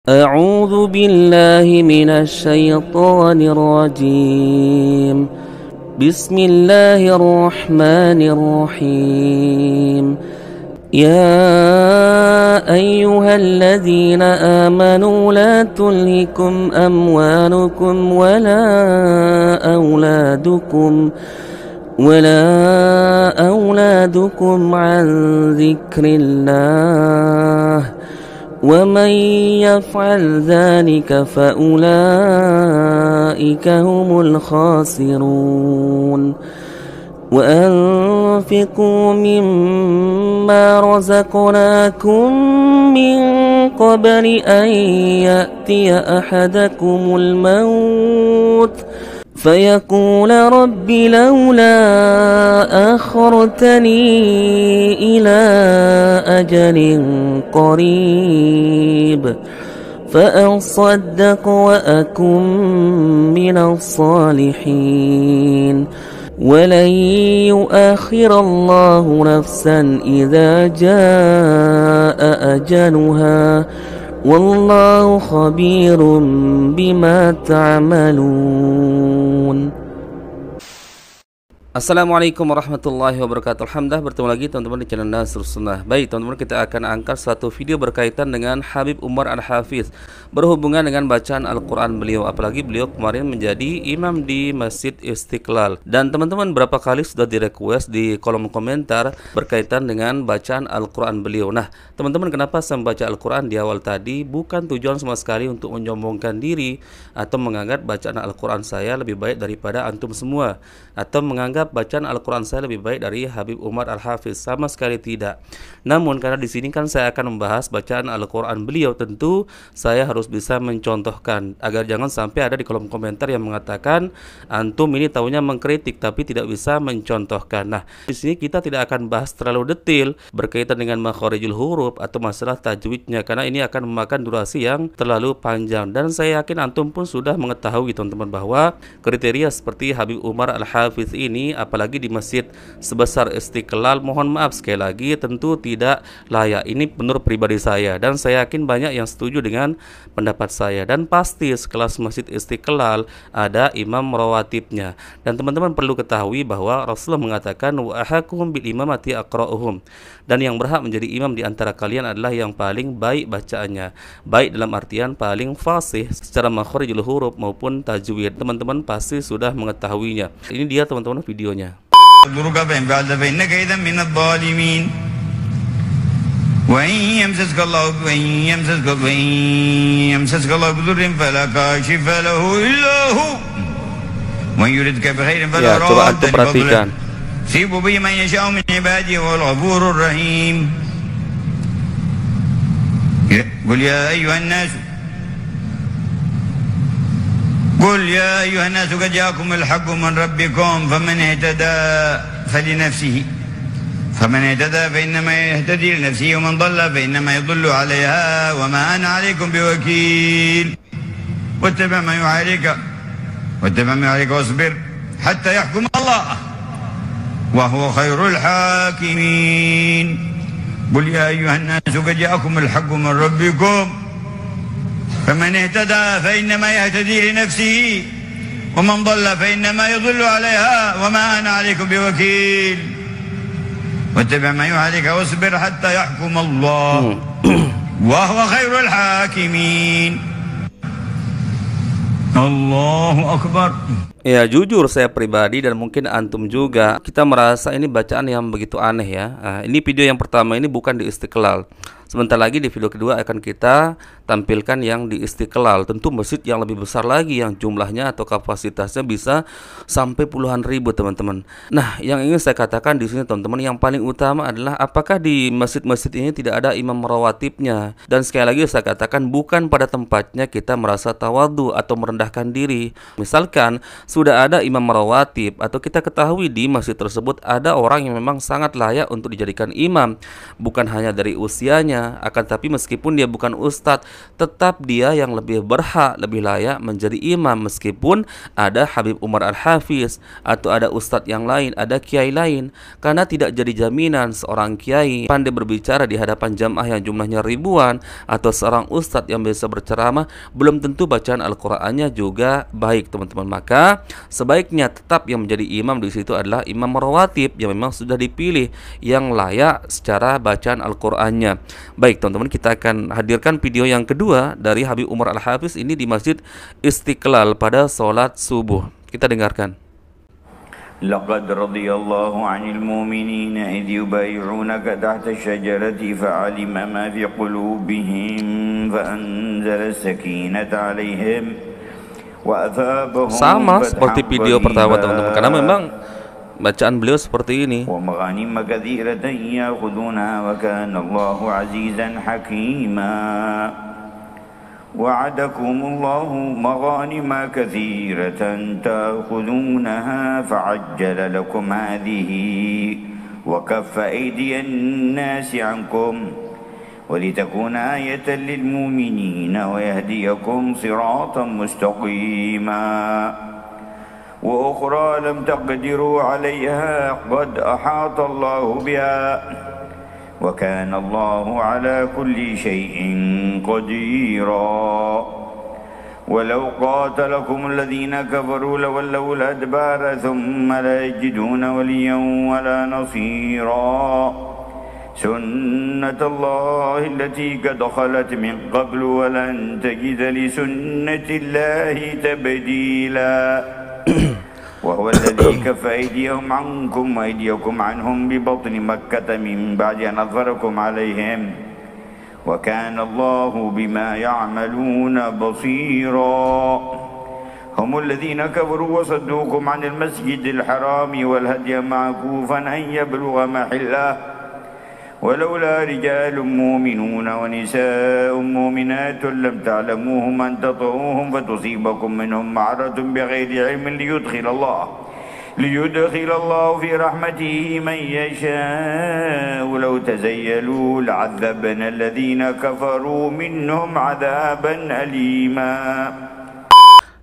أعوذ بالله من الشيطان الرجيم. بسم الله الرحمن الرحيم. يا أيها الذين آمنوا لا تلهكم أموالكم ولا أولادكم عن ذكر الله ومن يفعل ذلك فأولئك هم الخاسرون وأنفقوا مما رزقناكم من قبل أن يأتي أحدكم الموت فيقول رب لولا أخرتني إلى أجل قريب فأصدق وأكن من الصالحين ولن يؤخر الله نفسا إذا جاء أجلها والله خبير بما تعملون. Assalamualaikum warahmatullahi wabarakatuh. Alhamdulillah bertemu lagi teman-teman di channel Nasrus Sunnah. Baik teman-teman, kita akan angkat satu video berkaitan dengan Habib Umar Al-Hafiz, berhubungan dengan bacaan Al-Quran beliau. Apalagi beliau kemarin menjadi imam di Masjid Istiqlal. Dan teman-teman berapa kali sudah di request di kolom komentar berkaitan dengan bacaan Al-Quran beliau. Nah teman-teman, kenapa saya membaca Al-Quran di awal tadi? Bukan tujuan sama sekali untuk menyombongkan diri atau menganggap bacaan Al-Quran saya lebih baik daripada antum semua, atau menganggap bacaan Al-Quran saya lebih baik dari Habib Umar Al-Hafiz. Sama sekali tidak. Namun karena di sini kan saya akan membahas bacaan Al-Quran beliau, tentu saya harus bisa mencontohkan agar jangan sampai ada di kolom komentar yang mengatakan antum ini taunya mengkritik tapi tidak bisa mencontohkan. Nah di sini kita tidak akan bahas terlalu detail berkaitan dengan makharijul huruf atau masalah tajwidnya, karena ini akan memakan durasi yang terlalu panjang. Dan saya yakin antum pun sudah mengetahui teman-teman bahwa kriteria seperti Habib Umar Al-Hafiz ini, apalagi di masjid sebesar Istiqlal, mohon maaf sekali lagi, tentu tidak layak. Ini menurut pribadi saya, dan saya yakin banyak yang setuju dengan pendapat saya. Dan pasti sekelas Masjid Istiqlal ada imam rawatibnya. Dan teman-teman perlu ketahui bahwa Rasulullah mengatakan wa ahakum bil imamati aqra'uhum, dan yang berhak menjadi imam di antara kalian adalah yang paling baik bacaannya, baik dalam artian paling fasih secara makharijul huruf maupun tajwid. Teman-teman pasti sudah mengetahuinya. Ini dia teman-teman videonya. Ya, coba antum perhatikan. قل يا أيها الناس قد جاءكم الحق من ربكم فمن اهتدى فإنما يهتدي لنفسه ومن ضل فإنما يضل عليها وما أنا عليكم بوكيل واتبع ما يعليك واصبر حتى يحكم الله وهو خير الحاكمين. قل يا أيها الناس قد جاءكم الحق من ربكم فمن اهتدى فإنما يهتدي لنفسه ومن ضل فإنما يضل عليها وما أنا عليكم بوكيل واتبع ما يعليك واصبر حتى يحكم الله وهو خير الحاكمين. الله أكبر. Ya jujur saya pribadi dan mungkin antum juga, kita merasa ini bacaan yang begitu aneh ya. Nah, ini video yang pertama ini bukan di Istiqlal. Sebentar lagi di video kedua akan kita tampilkan yang di Istiqlal. Tentu masjid yang lebih besar lagi, yang jumlahnya atau kapasitasnya bisa sampai puluhan ribu teman-teman. Nah yang ingin saya katakan di sini teman-teman, yang paling utama adalah apakah di masjid-masjid ini tidak ada imam rawatibnya. Dan sekali lagi saya katakan, bukan pada tempatnya kita merasa tawadhu atau merendahkan diri. Misalkan sudah ada imam rawatib, atau kita ketahui di masjid tersebut ada orang yang memang sangat layak untuk dijadikan imam, bukan hanya dari usianya, akan tapi meskipun dia bukan ustadz, tetap dia yang lebih berhak, lebih layak menjadi imam, meskipun ada Habib Umar Al-Hafiz atau ada ustadz yang lain, ada kiai lain. Karena tidak jadi jaminan seorang kiai pandai berbicara di hadapan jamaah yang jumlahnya ribuan, atau seorang ustadz yang bisa berceramah belum tentu bacaan Al-Qur'annya juga baik, teman-teman. Maka sebaiknya tetap yang menjadi imam di situ adalah imam rawatib yang memang sudah dipilih, yang layak secara bacaan Al-Qur'annya. Baik, teman-teman, kita akan hadirkan video yang kedua dari Habib Umar Al-Hafiz ini di Masjid Istiqlal pada sholat subuh. Kita dengarkan. لقد رضي الله عن المؤمنين إذ يبايعونك تحت الشجرة فعلم ما في قلوبهم فأنزل السكينة عليهم وأثابهم Sama seperti video pertama, teman-teman, karena memang bacaan beliau seperti ini. ومغانم كثيرة يأخذونها وكان الله عزيزا حكيما وعدكم الله مغانم كثيرة تأخذونها فعجل لكم هذه وكف أيدي الناس عنكم ولتكون آية للمؤمنين ويهديكم صراطا مستقيما وأخرى لم تقدروا عليها قد أحاط الله بها وكان الله على كل شيء قديرا ولو قاتلكم الذين كفروا لولوا الأدبار ثم لا يجدون وليا ولا نصيرا سنة الله التي قد خلت من قبل ولن تجد لسنة الله تبديلا وهو الذي كف أيديهم عنكم وأيديكم عنهم ببطن مكة من بعد أن أظفركم عليهم وكان الله بما يعملون بصيرا هم الذين كفروا وصدوكم عن المسجد الحرام والهدي معكوفا أن يبلغ محله ولولا رجال مؤمنون ونساء مؤمنات لم تعلموهم أن تطؤوهم فتصيبكم منهم معرة بغير علم ليدخل الله في رحمته من يشاء ولو تزيلوا لعذبنا الذين كفروا منهم عذابا أليما.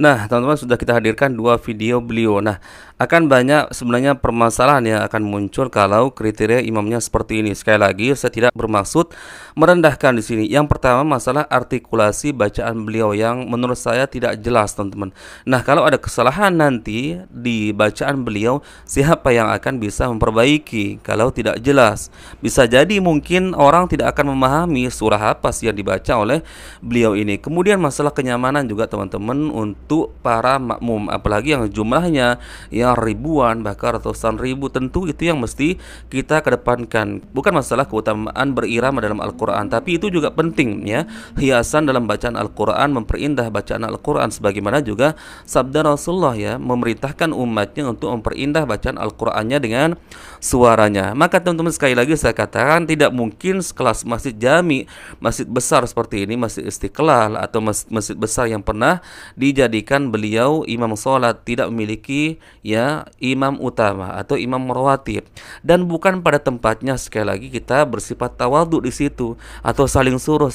Nah, teman-teman, sudah kita hadirkan dua video beliau. Nah, akan banyak sebenarnya permasalahan yang akan muncul kalau kriteria imamnya seperti ini. Sekali lagi, saya tidak bermaksud merendahkan di sini. Yang pertama, masalah artikulasi bacaan beliau yang menurut saya tidak jelas, teman-teman. Nah, kalau ada kesalahan nanti di bacaan beliau, siapa yang akan bisa memperbaiki kalau tidak jelas? Bisa jadi mungkin orang tidak akan memahami surah apa sih yang dibaca oleh beliau ini. Kemudian masalah kenyamanan juga, teman-teman, untuk para makmum, apalagi yang jumlahnya yang ribuan bahkan ratusan ribu. Tentu itu yang mesti kita kedepankan, bukan masalah keutamaan berirama dalam Al-Quran, tapi itu juga penting ya, hiasan dalam bacaan Al-Quran, memperindah bacaan Al-Quran, sebagaimana juga sabda Rasulullah ya, memerintahkan umatnya untuk memperindah bacaan Al-Qurannya dengan suaranya. Maka teman-teman, sekali lagi saya katakan, tidak mungkin sekelas masjid jami, masjid besar seperti ini, Masjid Istiqlal atau masjid besar yang pernah dijadikan beliau imam sholat, tidak memiliki ya imam utama atau imam rawatib, dan bukan pada tempatnya sekali lagi kita bersifat tawadhu di situ atau saling suruh.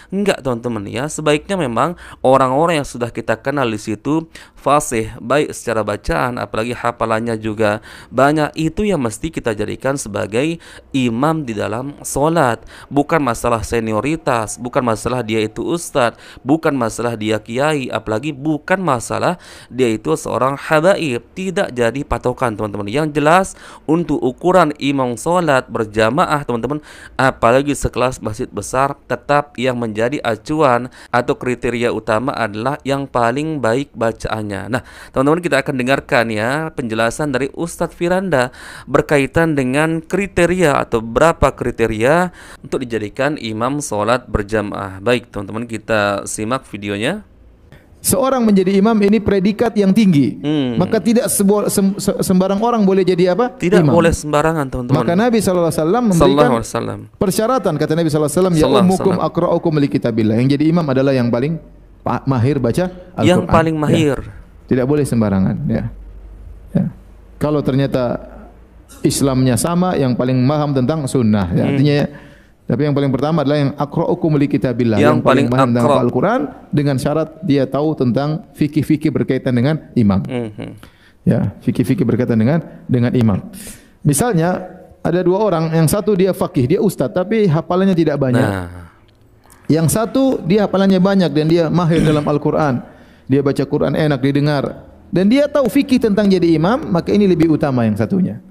Enggak, teman-teman ya. Sebaiknya memang orang-orang yang sudah kita kenal di situ fasih, baik secara bacaan apalagi hafalannya juga banyak, itu yang mesti kita jadikan sebagai imam di dalam sholat. Bukan masalah senioritas, bukan masalah dia itu ustadz, bukan masalah dia kiai, apalagi bukan masalah dia itu seorang habaib. Tidak jadi patokan, teman-teman. Yang jelas untuk ukuran imam sholat berjamaah, teman-teman, apalagi sekelas masjid besar, tetap yang menjadi acuan atau kriteria utama adalah yang paling baik bacaannya. Nah, teman-teman, kita akan dengarkan ya penjelasan dari Ustadz Firanda berkaitan dengan kriteria atau berapa kriteria untuk dijadikan imam sholat berjamaah. Baik, teman-teman, kita simak videonya. Seorang menjadi imam ini predikat yang tinggi. Maka tidak sembarang orang boleh jadi apa? Tidak imam. boleh sembarangan, teman-teman. Maka Nabi SAW memberikan persyaratan. Kata Nabi SAW, ya ummukum aqra'ukum li kitabillah. Yang jadi imam adalah yang paling mahir baca Al-Quran. Yang paling mahir. Tidak boleh sembarangan, ya. Ya. Kalau ternyata Islamnya sama, yang paling paham tentang sunnah, ya. Artinya, tapi yang paling pertama adalah yang aqra'ukum li kitabillah, yang paling paham tentang Al-Quran, dengan syarat dia tahu tentang fikih-fikih berkaitan dengan imam. Ya, fikih-fikih berkaitan dengan imam. Misalnya ada dua orang, yang satu dia faqih, dia ustaz, tapi hafalannya tidak banyak. Yang satu dia hafalannya banyak dan dia mahir dalam Al-Quran. Dia baca Quran enak didengar dan dia tahu fikih tentang jadi imam, maka ini lebih utama yang satunya.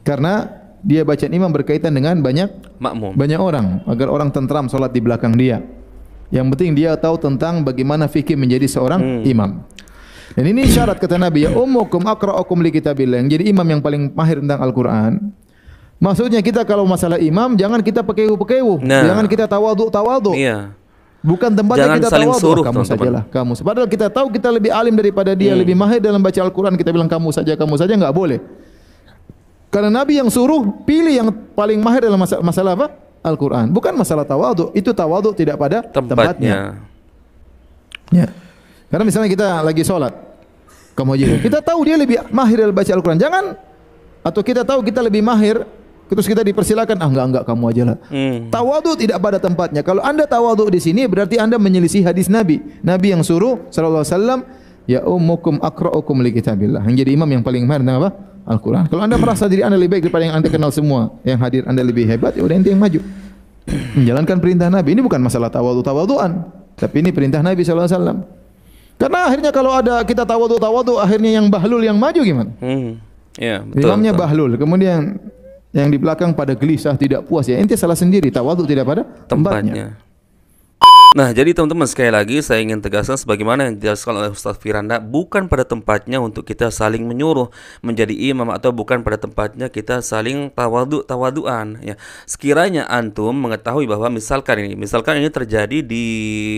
Karena dia bacaan imam berkaitan dengan banyak orang, agar orang tentram salat di belakang dia. Yang penting dia tahu tentang bagaimana fikih menjadi seorang imam. Dan ini syarat kata Nabi, ya ummukum aqra'ukum li kitabillah, yang jadi imam yang paling mahir tentang Al-Quran. Maksudnya kita kalau masalah imam jangan kita pekewu-pekewu, jangan kita tawadhu. Iya. Bukan tempatnya kita tawadhu, kamu sajalah, kamu. Padahal kita tahu kita lebih alim daripada dia, lebih mahir dalam baca Al-Quran, kita bilang kamu saja, enggak boleh. Karena Nabi yang suruh pilih yang paling mahir dalam masalah apa? Al-Quran. Bukan masalah tawadhu. Itu tawadhu tidak pada tempatnya. Ya. Karena misalnya kita lagi sholat, kamu aja, kita tahu dia lebih mahir dalam baca Al-Quran. Jangan, atau kita tahu kita lebih mahir, terus kita dipersilakan, enggak kamu aja lah. Tawadhu tidak pada tempatnya. Kalau anda tawadhu di sini, berarti anda menyelisih hadis Nabi. Nabi yang suruh sallallahu alaihi wasallam, ya ummukum aqra'ukum li kitabillah, yang jadi imam yang paling mahir tentang apa? Al-Quran. Kalau anda merasa diri anda lebih baik daripada yang anda kenal semua, yang hadir anda lebih hebat, ya udah ente yang maju. Menjalankan perintah Nabi. Ini bukan masalah tawadhu-tawadhuan, tapi ini perintah Nabi sallallahu alaihi wasallam. Karena akhirnya kalau ada kita tawadhu, akhirnya yang bahlul yang maju gimana? Ya, betul. Imamnya bahlul, kemudian yang di belakang pada gelisah, tidak puas, ya ente salah sendiri. Tawadhu tidak pada tempatnya. Nah, jadi teman-teman, sekali lagi saya ingin tegaskan sebagaimana yang dijelaskan oleh Ustaz Firanda, bukan pada tempatnya untuk kita saling menyuruh menjadi imam, atau bukan pada tempatnya kita saling tawaduan, ya. Sekiranya antum mengetahui bahwa misalkan ini terjadi di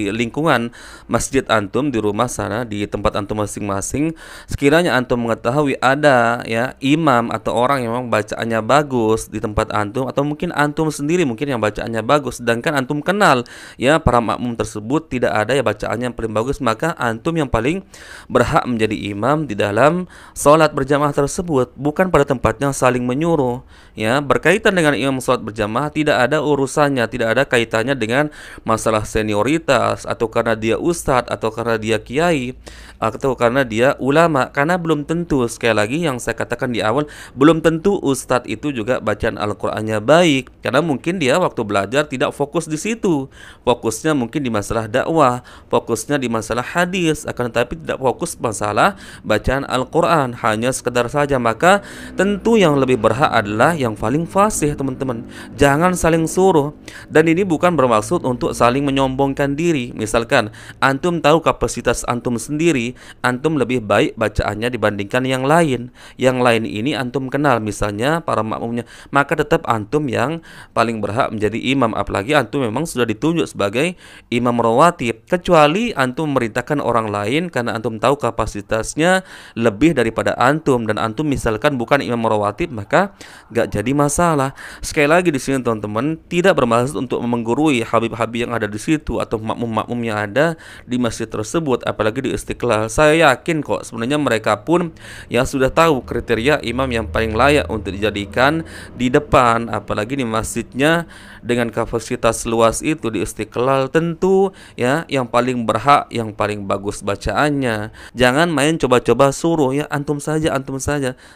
lingkungan masjid antum, di rumah sana, di tempat antum masing-masing, sekiranya antum mengetahui ada ya imam atau orang yang memang bacaannya bagus di tempat antum, atau mungkin antum sendiri mungkin yang bacaannya bagus, sedangkan antum kenal ya para makmum tersebut tidak ada ya bacaannya yang paling bagus, maka antum yang paling berhak menjadi imam di dalam salat berjamaah tersebut, bukan pada tempatnya saling menyuruh. Ya, berkaitan dengan imam salat berjamaah tidak ada urusannya, tidak ada kaitannya dengan masalah senioritas, atau karena dia ustadz, atau karena dia kiai, atau karena dia ulama. Karena belum tentu, sekali lagi yang saya katakan di awal, belum tentu ustadz itu juga bacaan Al-Qur'annya baik, karena mungkin dia waktu belajar tidak fokus di situ, fokusnya mungkin di masalah dakwah, fokusnya di masalah hadis, akan tetapi tidak fokus masalah bacaan Al-Quran, hanya sekedar saja. Maka tentu yang lebih berhak adalah yang paling fasih, teman-teman. Jangan saling suruh. Dan ini bukan bermaksud untuk saling menyombongkan diri. Misalkan antum tahu kapasitas antum sendiri, antum lebih baik bacaannya dibandingkan yang lain. Yang lain ini antum kenal, misalnya para makmumnya, maka tetap antum yang paling berhak menjadi imam. Apalagi antum memang sudah ditunjuk sebagai imam rawatib, kecuali antum memerintahkan orang lain karena antum tahu kapasitasnya lebih daripada antum, dan antum misalkan bukan imam rawatib, maka gak jadi masalah. Sekali lagi di sini teman-teman, tidak bermaksud untuk menggurui habib-habib yang ada di situ atau makmum-makmum yang ada di masjid tersebut, apalagi di Istiqlal. Saya yakin kok sebenarnya mereka pun yang sudah tahu kriteria imam yang paling layak untuk dijadikan di depan, apalagi di masjidnya dengan kapasitas luas itu di Istiqlal. Tentu ya yang paling berhak, yang paling bagus bacaannya. Jangan main coba-coba suruh, ya antum saja,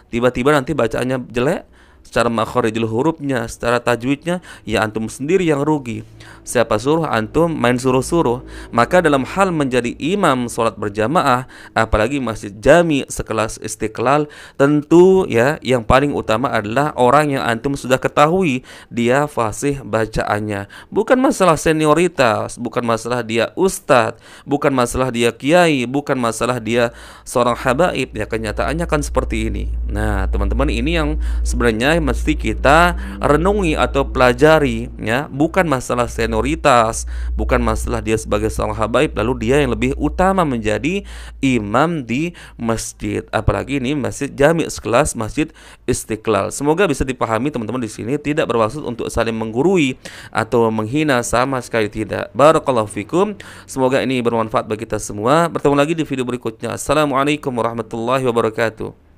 tiba-tiba nanti bacaannya jelek, secara makharijul hurufnya, secara tajwidnya, ya antum sendiri yang rugi. Siapa suruh antum main suruh-suruh? Maka dalam hal menjadi imam sholat berjamaah, apalagi masjid jami sekelas Istiqlal, tentu ya yang paling utama adalah orang yang antum sudah ketahui dia fasih bacaannya. Bukan masalah senioritas, bukan masalah dia ustadz, bukan masalah dia kiai, bukan masalah dia seorang habaib. Ya kenyataannya kan seperti ini. Nah teman-teman, ini yang sebenarnya sebenarnya mesti kita renungi atau pelajari, ya, bukan masalah senioritas, bukan masalah dia sebagai seorang habaib lalu dia yang lebih utama menjadi imam di masjid, apalagi ini masjid jami' sekelas Masjid Istiqlal. Semoga bisa dipahami teman-teman di sini, tidak bermaksud untuk saling menggurui atau menghina, sama sekali tidak. Barakallahu fikum. Semoga ini bermanfaat bagi kita semua. Bertemu lagi di video berikutnya. Assalamualaikum warahmatullahi wabarakatuh.